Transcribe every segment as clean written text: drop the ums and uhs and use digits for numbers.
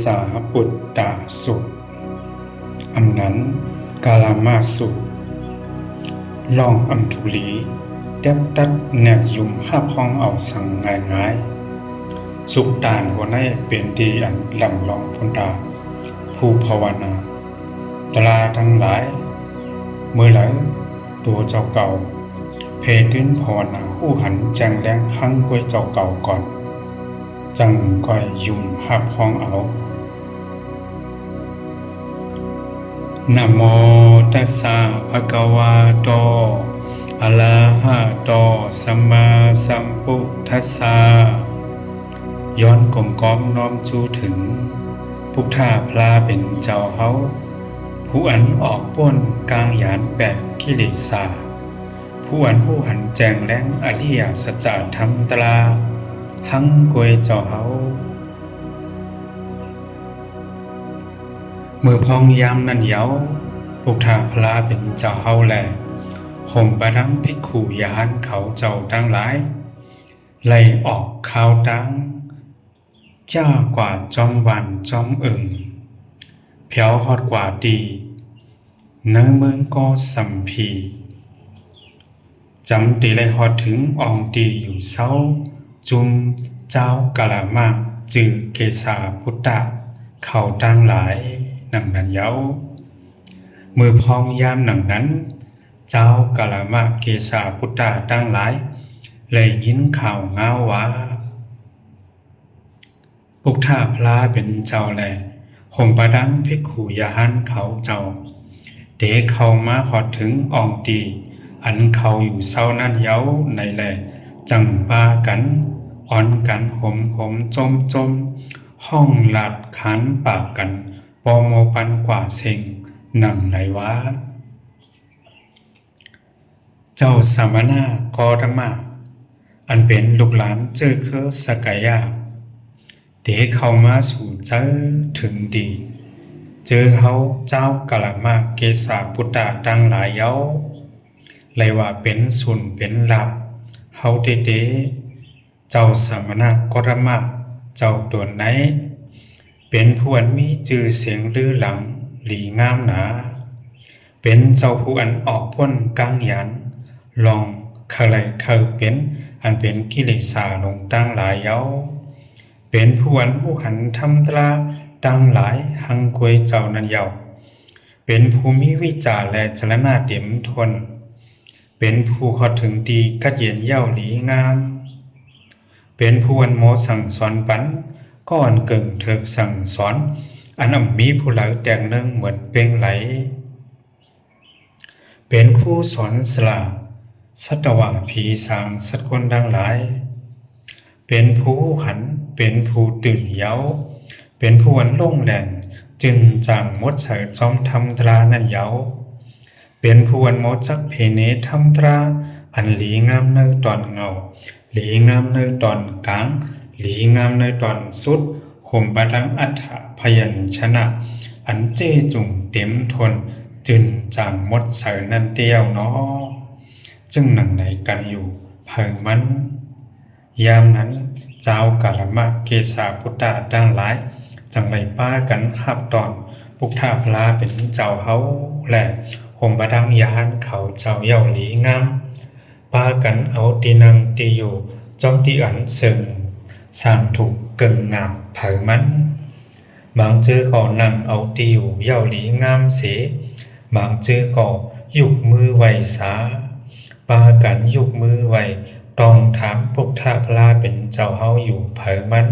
สาปุตตะสุอำนั้นกาลามาสุลองอำทุลีเด็บตัดแนกยุ่มห้าพ้องเอาสั่งง่ายสุกตานหัวในเป็นดีอันลำลองพุนดาผู้ภาวนาตลาทั้งหลายเมื่อไหร่ตัวเจ้าเก่าเพตื้นภาวนาผู้หันแจงแรงหังกวยเจ้าเก่าก่อนจังก้อยยุ่มห้าพ้องเอานะโมตัสสะภะคะวะโตอะระหะโตสัมมาสัมพุทธัสสะย้อนกลมก้อมน้อมจูถึงพุทธาพลาเป็นเจ้าเฮาผู้อันออกป้นกลางยาน8กิเลสาผู้อันผู้หันแจงแรงอริยสัจธรรมตราหังกวยเจ้าเฮามือพองยามนั้นเยาพุทธาพลาเป็นเจ้าเฮาแลห่มประดังภิกขุยานเขาเจ้าทั้งหลายไล่ออกข่าวดังย่ากว่าจอมวันจอมอึ่งเพียวฮอดกว่าดีเนื้อเมืองก็สัมพีจำตีไล่ฮอดถึงอองตีอยู่เศร้าจุมเจ้ากาลามาจือเกษาพุทธะเขาตั้งหลายหนังนั้นเย้ามือพองยามหนังนั้นเจ้ากาลามาเกษาพุทธะตั้งหลายเลยยินข่าวง้าวว่าพุทธาพลาเป็นเจ้าแลห่มประดังภิกขุยานเขาเจ้าเดเข้ามาหอดถึงอองตีอันเขาอยู่เศร้านั่นเย้าในแลจังปากันอ่อนกันหมจมห้องหลัดขันปากกันปอโมปันกว่าเซ็งหนังไหนวะเจ้าสามนากอธรรมาอันเป็นลูกหลานเจอเคอสกายาเดเข้ามาสู่เจอถึงดีเจอเฮาเจ้ากาลามาเกษาพุทธะตั้งหลายเย้าเลยว่าเป็นสุนเป็นหลับเฮาเตเจ้าสามนากอธรรมาเจ้าตัวไหนเป็นผู้อันมีชื่อเสียงลือหลังหลีงามหนาเป็นเจ้าผู้อันออกพ้นกลางยันลองเคยเป็นอันเป็นกิเลสาลงตั้งหลายเย้าเป็นผู้อันผู้หันทำตราตั้งหลายหังกวยเจ้านั้นเย้าเป็นผู้มีวิจารและจรณะเต็มทนเป็นผู้เข้าถึงดีกัดเย็นเย้าหลีงามเป็นผู้อันโมสั่งสอนปันก้อนเกิ่งเถิกสั่งสอนอันมีผู้หลายแต่งเนื่องเหมือนเป่งไหลเป็นครูสอนสละสัตวะผีสางสัตว์คนดังหลายเป็นผู้หันเป็นผู้ตื่นเย้าเป็นผู้อันลงแหลนจึงจางมดเสยจอมทำตรานั่นเย้าเป็นผู้อันโมจักเพเนทำตราอันหลีงามในตอนเงาหลีงามในตอนกลางหลีงามในตอนสุดห่มประดังอัฏฐพยัญชนะอันเจจุงเต็มทนจึงจางมดเสยนั่นเดียวเนาะจึงหนังไหนกันอยู่เพิงมันยามนั้นเจ้ากาลมะเกษาพุทธะดังหลายจังไรป้ากันหับตอนพุทธาพลาเป็นเจ้าเฮาและห่มประดังยานเขาเจ้าเย้าหลีงามป้ากันเอาตีนังตีอยู่จอมตีอันซึ่งสร้างถูกเกิงงามเผามันบางเจอก่อนั่งเอาตีอยู่เย้าหลีงามเสบางเจอก่อยุกมือไหวสาป้ากันยุกมือไหวต้องถามพุทธาพลาเป็นเจ้าเฮาอยู่เผามัน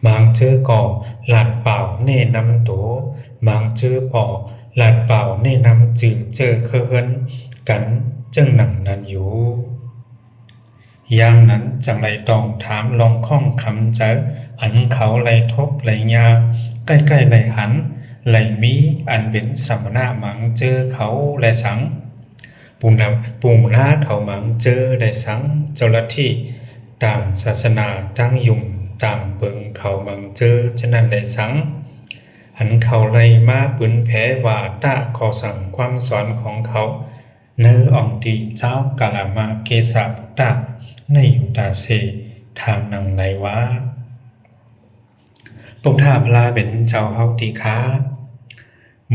บางเจอก่อหลัดเป่าเน่นำโตบางเจอป่อหลัดเป่าเน่นำจือเจอเคลื่อนกันจึงหนังนั้นอยู่ยามนั้นจังไรต้องถามลองข้องคำเจออันเขาไหลทบไหลยาใกล้ๆไหลหันไหลมีอันเป็นสมณะมังเจอเขาไหลสังปุ่งล่าเขามังเจอไหลสังเจ้าลัทธิต่างศาสนาตั้งยุ่มต่างเปิงเขามังเจอฉะนั้นไหลสังหันเขาไหลมาปืนแพ้ว่าตะขอสั่งความสอนของเขาเนื้ออ่องตีเจ้ากาลามาเกษาพุทธะในยุตาเสทางนังไหนวะ พวกท่าพลาเป็นเจ้าเฮาตีค้า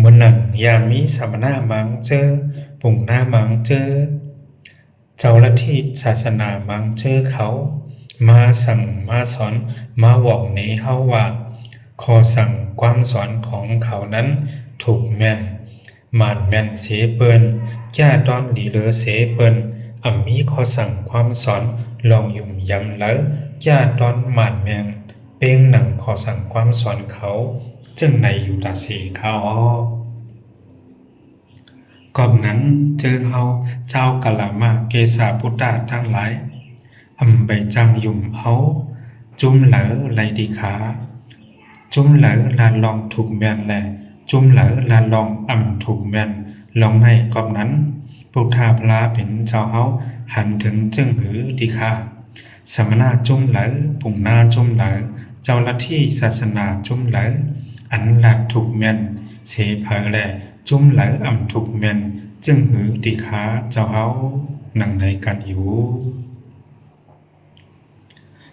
มุนหนังยามมีสมณะมังเจอปุ่งหน้ามังเจอเจ้าลัทธิศาสนามังเจอเขามาสั่งมาสอนมาบอกในเฮาว่าข้อสั่งความสอนของเขานั้นถูกแม่นมานแม่นเสเปิ้นย่าดอนดีเลอเสเปิ้นมีข้อสั่งความสอนลองยุ่มยำแล้วย่าดอนมานแมงเป้งหนังข้อสั่งความสอนเขาจึงในอยู่ตาสีเขากอบนั้นเจอเฮาเจ้ากะละมาเกษาพุทธาทั้งหลายใบจังยุ่มเอาจุ้มเหลอไหลดีขาจุ้มเหลอลานลองถูกแม่นแลจุ้มเหลอลานลองถูกแม่นลองในกอบนั้นพุทธาพลาเป็นเจ้าเฮาหันถึงจึงหือดีขาสมณะจุ้มเหลอปุ่งหน้าจุ้มเหลอเจ้าลัทธิศาสนาจุ้มเหลออันลัดถูกแม่นเสเพอแลจุ้มเหลอถูกแม่นจึงหือดีขาเจ้าเฮานั่งในกันอยู่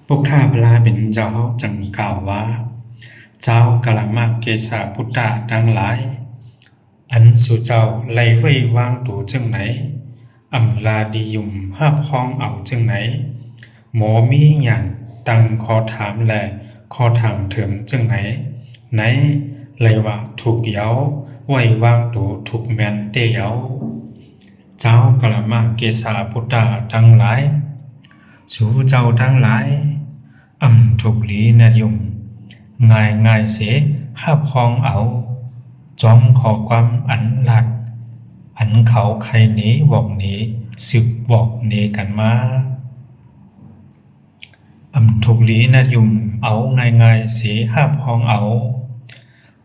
พวกท่าพลาเป็นเจ้าเฮาจังกล่าวว่าเจ้ากะละมะเกษาพุทธะทั้งหลายอันสู่เจ้าไล่ไว้วางตัวจึงไหนลาดียุ่มห้าบห้องเอาจึงไหนหมอมีหยันตั้งคอถามแลคอถามเถิมจึงไหนไหนไลว่าถูกเย้าไว้วางตัวถูกแมนเตเย้าเจ้ากะละมะเกษาพุทธะทั้งหลายสู่เจ้าทั้งหลายถูกลีนายุ่มง่ายเสห้าบห้องเอาจอมขอความอันหลัดอันเขาใครหนีบอกหนีสึกบอกหนีกันมาถูกลีนายุ่มเอาง่ายเสห้าบห้องเอา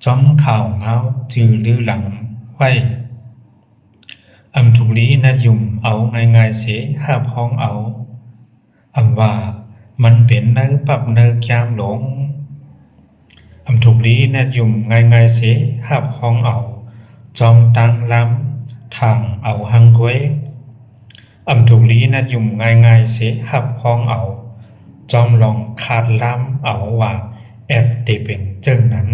จอมข่าวเงาจือลือหลังไว้ถูกลีนายุ่มเอาง่ายเสห้าบห้องเอาว่ามันเป็นเนื้อปับเนื้อยามหลงถูกลีนายุ่มง่ายเสห้าบห้องเอาจอมตังล้ำทางเอาหังกวยถูกลีนายุ่มง่ายเสห้าบห้องเอาจอมลองขาดล้ำเอาว่าแอบได้เป็นเจิงนั้น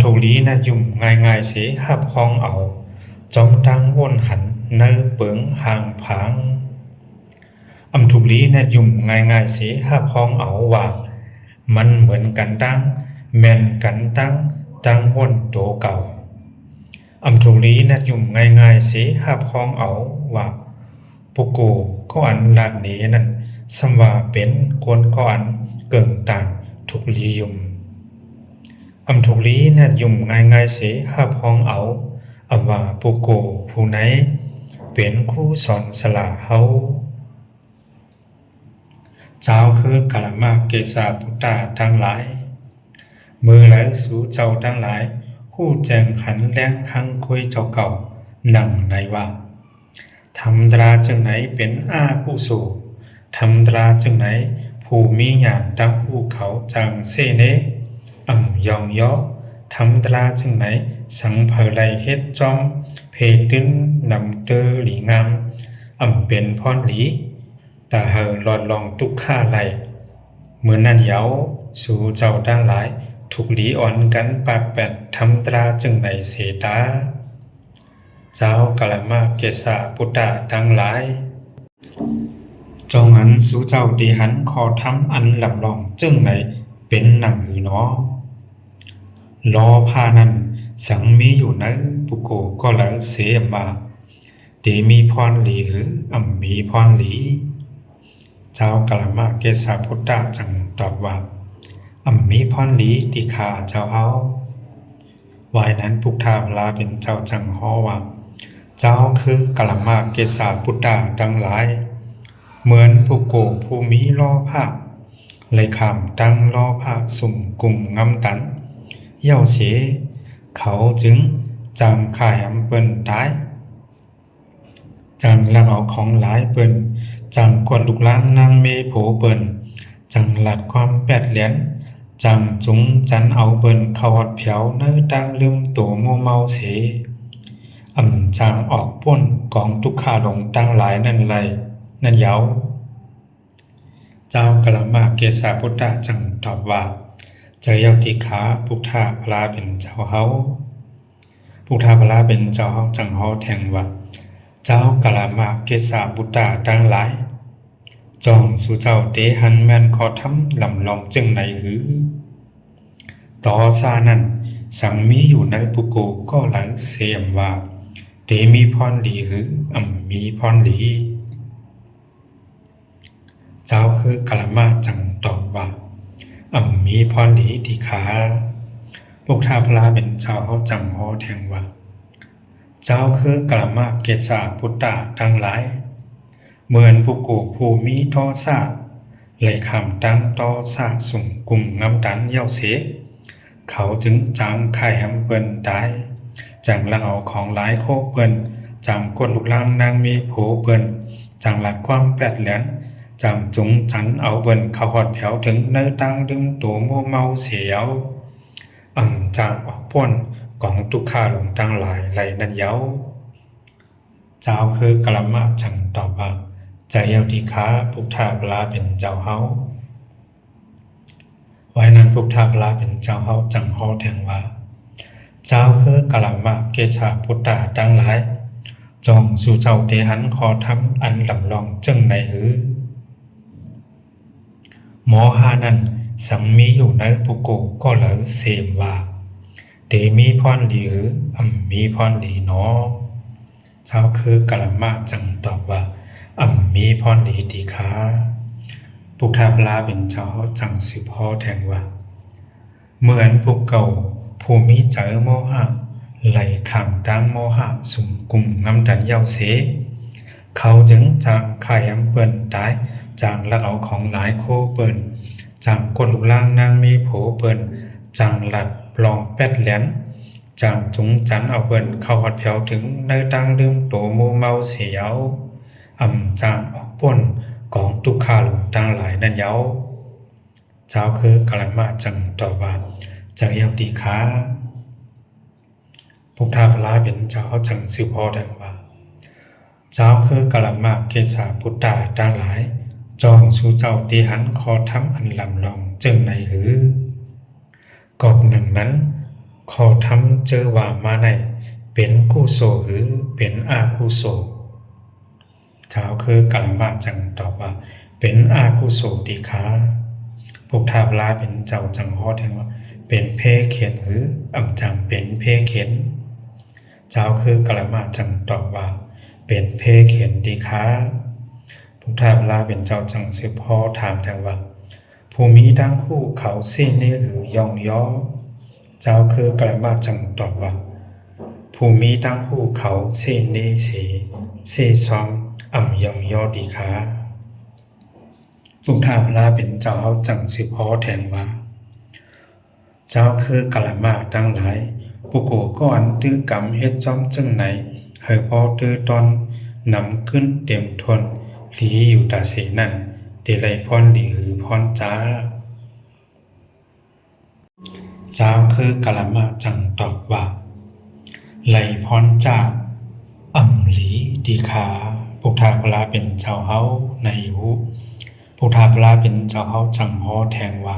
ถูกลีนายุ่มง่ายเสห้าบห้องเอาจอมตังวนหันเนื้อเปิงห่างผางถูกลีนายุ่มง่ายเสห้าบห้องเอาว่ามันเหมือนกันตั้งแม่นกันตั้งวนโตเก่าถูกลีนายุ่มง่ายเสห้าบห้องเอาว่าปุโกก็อันลาดเนนั่นสมว่าเป็นกวนก็อันเกิ่งต่างถูกลียุ่มถูกลีนายุ่มง่ายเสห้าบห้องเอาว่าปุโกผู้ไหนเป็นคู่สอนสละเฮาเจ้าคือกะละมะเกษาพุทธะทั้งหลายมือไหลสู่เจ้าทั้งหลายหู้แจงหันแรงหังคุยเจ้าเก่านั่งในว่าธรรมดาจึงไหนเป็นอากุโสธรรมดาจึงไหนผู้มีญาณดังภูเขาจางเสเนยองย่อธรรมดาจึงไหนสังเผยไหลเฮ็ดจอมเพตึ้นนำเตอหลีงามเป็นพรหลีตาเฮอหลอดลองตุกฆ่าไหลเหมือนนั่นเย้าสู่เจ้าทั้งหลายถูกหลีอ่อนกันปากแปดทำตราจึงไหนเสตาเจ้ากะละมะเกษาพุทธะทั้งหลายจงอันสู่เจ้าดีหันขอทำอันลำลองจึงไหนเป็นหนังหือน้อลอพานั้นสังมีอยู่ในปุโกก็แล้วเสมาเดมีพรหลีหือมีพรหลีเจ้ากะละมะเกษาพุทธะจังตอบว่ามีพรหลีติขาเจ้าเฮาวายนั้นพุทธาพลาเป็นเจ้าจังฮ้อว่าเจ้าคือกะละมะเกษาพุทธะทั้งหลายเหมือนผู้โกผู้มีล้อผ้าเลยคำตั้งล้อผ้าสุ่มกลุ่มงำตันเย่าเสเขาจึงจำขายเปิ้นตายจังลักเอาของหลายเปิ้นจังกวดลูกล้างนางเมโผเปิ้นจังหลัดความแปดเหรียญจังจุงจันเอาเปิ้นเข้าวัดเผียวเนื้อตั้งลืมตัวมัวเมาเสจางออกป้นกองทุกขาลงตั้งหลายนั่นไรนั่นเย้าเจ้ากะละมะเกษาพุทธะจังตอบว่า เจอเยาติขาพุทธาพลาเป็นเจ้าเฮาพุทธาพลาเป็นเจ้าเฮาจังเฮาแทงว่าเจ้ากะละมะเกษาบุตตาดังหลายจองสู่เจ้าเตหันแม่นขอทำลำลองจึงไหนหือต่อซานั้นสังมีอยู่ในปุโกก็หลังเสียมว่าเตมีพรดีหือมีพรดีเจ้าคือกะละมะจังตอบว่ามีพรดีที่ขาพุทธาพลาเป็นเจ้าเฮาจังเฮาแทงว่าเจ้าคือกะละมะเกษาพุทธาดังหลายเหมือนปุโกผู้มีทอซาไหลคำตั้งตอซาสุ่งกุ่งงำดันเย้าเสเขาจึงจางไข่แฮมเปิ้นตายจังละเอาของหลายโคเปิ้นจังกดลูกล่างนางมีโผเปิ้นจังหลัดความแปดแหลนจังจุงจันเอาเปิ้นเข้าหอดแผวถึงเนื้อตั้งดึงตัวโมเมาเสียวจางออกป่นกองตุกขาลงตั้งหลายไหลนั่นเย้าเจ้าคือกะละมะจังตอบว่าใจเยาติขาพุทธาพลาเป็นเจ้าเฮาไว้นั้นพุทธาพลาเป็นเจ้าเฮาจังเฮาแทงว่าเจ้าคือกะละมะเกษาพุทธาดังหลายจองสู่เจ้าเตหันขอทำอันลำลองจึงไหนหือหมอหานั้นสังมีอยู่ในปุโกก็เลยเสมว่าเตมีพรดีหือมีพรดีเนาะเจ้าคือกะละมะจังตอบว่ามีพรดีดีค่ะปุถาพลาเป็นเจ้าจังสืบพ่อแทงว่าเหมือนปุกเก่าผู้มีเจอโมหะไหลขามดังโมหะสุ่มกุ่มงำดันเย้าเสเขาจึงจางไข่เปิ้นตายจางละเอาของหลายโคเปิ้นจางกดลูกล่างนางมีโผเปิ้นจางหลัดปลองแปดแหลนจางจุงจันเอาเปิ้นเข้าหอดแผวถึงในตั้งดื่มโตโมเมาเสียวจางออกป่นกองตุกขาลงตั้งหลายนั่นเย้าเจ้าคือกะละมะจังตอบว่าเจ้าเย้าดีขาพุทธาพลาเป็นเจ้าจังสืบพ่อดังว่าเจ้าคือกะละมะเกษาพุทธาดังหลายจองสู่เจ้าเตหันขอทำอันลำลองจึงไหนหือกอบหนึ่งนั้นขอทำเจอว่ามาในเป็นกุโสหือเป็นอากุโสเจ้าคือกะละมะจังตอบว่าเป็นอากุโสติขาพุทธาพลาเป็นเจ้าจังฮอดแทงว่าเป็นเพเขียนหือจังเป็นเพเขียนเจ้าคือกะละมะจังตอบว่าเป็นเพเขียนติขาพุทธาพลาเป็นเจ้าจังสืบพ่อถามแทงว่าผู้มีดังหูเขาเสเนหือยองย่อเจ้าคือกะละมะจังตอบว่าผู้มีดังหูเขาเสเนเสเสซองยองย่อดีขาพุทธาพลาเป็นเจ้าจังสืบพ่อแทงว่าเจ้าคือกะละมะดังหลายปุโกก้อนตื้อกำเฮ็ดจอมจึงไหนเฮอพอตื้อตอนนำขึ้นเต็มทนหลีอยู่ตาเสนั่นเดลัยพรดีหือพรจ้าเจ้าคือกะละมะจังตอบว่าไหลพรจ้าหลีดีขาพุทธาพลาเป็นเจ้าเฮาในหูพุทธาพลาเป็นเจ้าเฮาจังฮอแทงว่า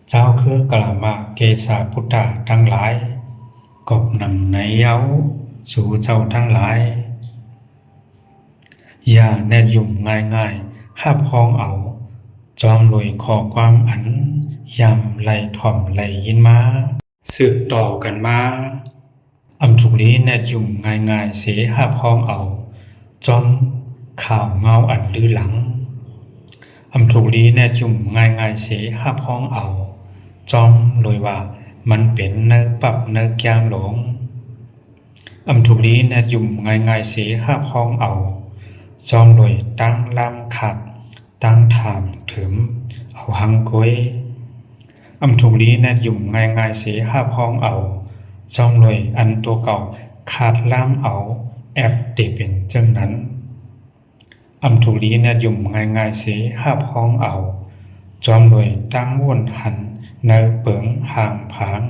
เจ้าคือกะละมะเกษาพุทธาทั้งหลายกบนำในเย้าสู่เจ้าทั้งหลายอย่าแนดยุ่มง่ายๆหับห้องเอาจอมรวยขอความอันยำไหลถ่อมไหลยินมาสืบต่อกันมาทุกลีแนดยุ่มง่ายๆเสียหับห้องเอาจอมข่าวเงาอันลือหลังทุกลีแนดยุ่มง่ายๆเสียหับห้องเอาจอมรวยว่ามันเป็นเนื้อปับเนื้อยามหลงทุกลีแนดยุ่มง่ายๆเสียหับห้องเอาจอมรวยตั้งลำขัดตั้งถามถึมเอาหังก้อยทุกลีแนดยุ่มง่ายๆเสียหับห้องเอาจอมรวยอันตัวเก่าขาดล่ามเอาแอบเตเป็นจังนั้นทุกลีแนดยุ่มง่ายๆเสียหับห้องเอาจอมรวยตั้งวนหันในเปิงห่างผาง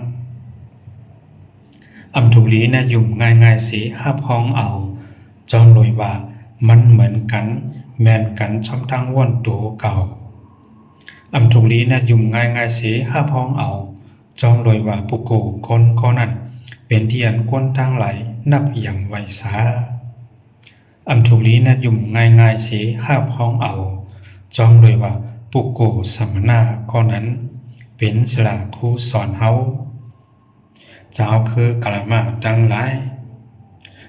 ทุกลีแนดยุ่มง่ายๆเสียหับห้องเอาจอมรวยว่ามันเหมือนกันแม่นกันช่อมทั้งวนตัวเก่า ถูกลีนะยุ่มง่ายๆเสห้าพ้องเอาจอมรวยว่าปุโกคนก็นั่นเป็นที่อันก้นตั้งไหลนับอย่างไวสาถูกลีนะยุ่มง่ายๆเสห้าพ้องเอาจอมรวยว่าปุโกสมณะก็นั้นเป็นสลาคูสอนเฮาเจ้าคือกะละมาตั้งหลาย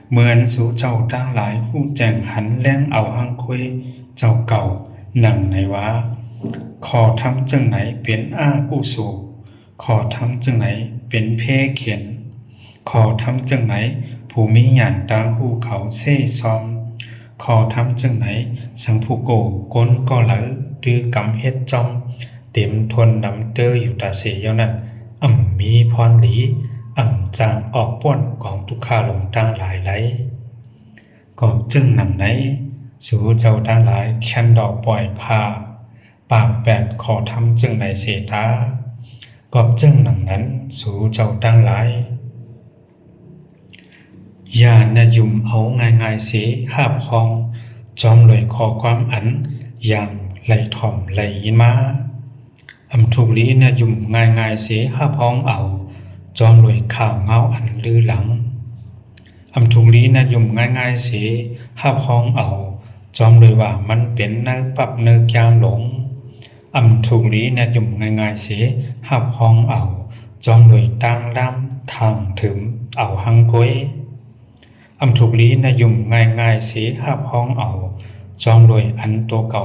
เหมือนสู่เจ้าตั้งหลายผู้แจงหันแล้งเอาหังคุยเจ้าเก่าหนังไหนวะขอทำจังไหนเป็นอากุโสขอทำจังไหนเป็นเพเขียนขอทำจังไหนผู้มีหยานตางหูเขาเซ่ซอมขอทำจังไหนสังผู้โกก้นก็ไหลตื้อกำเฮ็ดจอมเต็มทนนำเตออยู่ตาเสียนั้นมีพรหลีจางออกป้นของทุกข้าหลงตั้งหลายไหลก็จึงนำไหนสู่เจ้าตั้งหลายแค้นดอกปล่อยพาปากแปดขอทำจึงในเสตาก็จึงนำนั้นสู่เจ้าตั้งหลายอย่านะยุ่มเอาง่ายๆเสียหาบห้องจอมเลยขอความอันอย่างไหลถ่อมไหลยินมาถูกลีนะยุ่มง่ายๆเสียหาบห้องเอาจอมรวยข่าวเงาอันลือหลังถูกลีนะยุ่มง่ายๆเสียห้าพ้องเอาจอมรวยว่ามันเป็นเนื้อปับเนื้อยามหลงถูกลีนะยุ่มง่ายๆเสียห้าพ้องเอาจอมรวยตั้งล่ำทางถึมเอาหังก้อยถูกลีนะยุ่มง่ายๆเสียห้าพ้องเอาจอมรวยอันตัวเก่า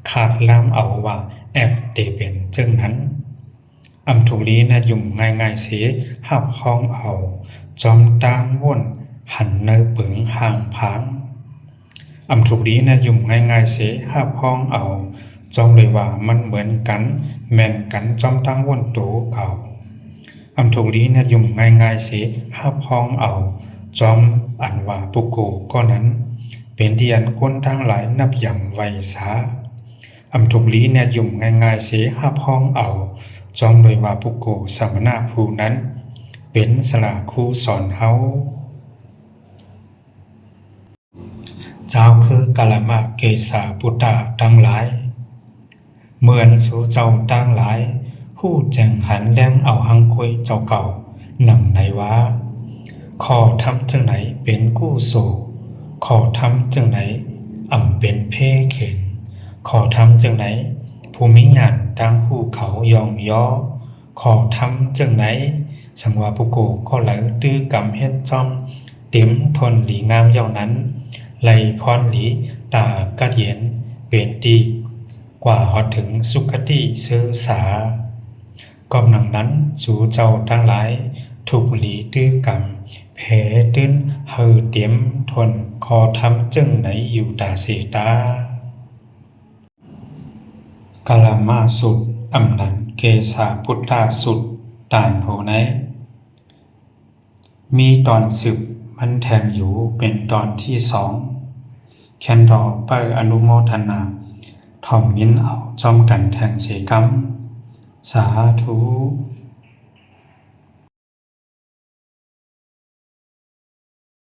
ขาดล่ำเอาว่าแอบเตเป็นจึงนั้นถูกลีนะยุ่มง่ายๆเสียหับห้องเอาจอมตางว่นหันเนื้อเปิงห่างพังถูกลีนะยุ่มง่ายๆเสียหับห้องเอาจอมเลยว่ามันเหมือนกันแม่นกันจอมตางว่นโตเก่าถูกลีนะยุ่มง่ายๆเสียหับห้องเอาจอมอันว่าปุโกก็นั้นเป็นที่อันก้นทางหลายนับอย่างไวสาถูกลีนะยุ่มง่ายๆเสียหับห้องเอาจอมโดยว่าปุโกสมณะผู้นั้นเป็นสลาคูสอนเฮาเจ้าคือกาลมะเกสาปุตตะตั้งหลายเหมือนสู่เจ้าตั้งหลายผู้แจงหันแล้งเอาหังคุยเจ้าเก่าหนังไหนวะขอทำจังไหนเป็นกู้โศขอทำจังไหนเป็นเพเข็นขอทำจังไหนผู้มีหยานดังหูเขายองย่อขอทำจังไหนสังวาปุโกก็ไหลตื้อกำเฮ็ดจอมเต็มทนหลีงามเย่านั้นไหลพรหลีตากระเดียนเป็นดีกว่าฮอดถึงสุขติเสือสากอบหนังนั้นสู่เจ้าทั้งหลายถูกหลีตื้อกำแผลตื้นเฮอเต็มทนขอทำจังไหนอยู่ตาเสตากาลมาสุดนันเกสาพุทธาสุดต่านโหไนมีตอนสืบมันแทงอยู่เป็นตอนที่สองแคนดอไปอนุโมทนาถ่อมยินเอาจอมกันแทงเสกรรมสาธุ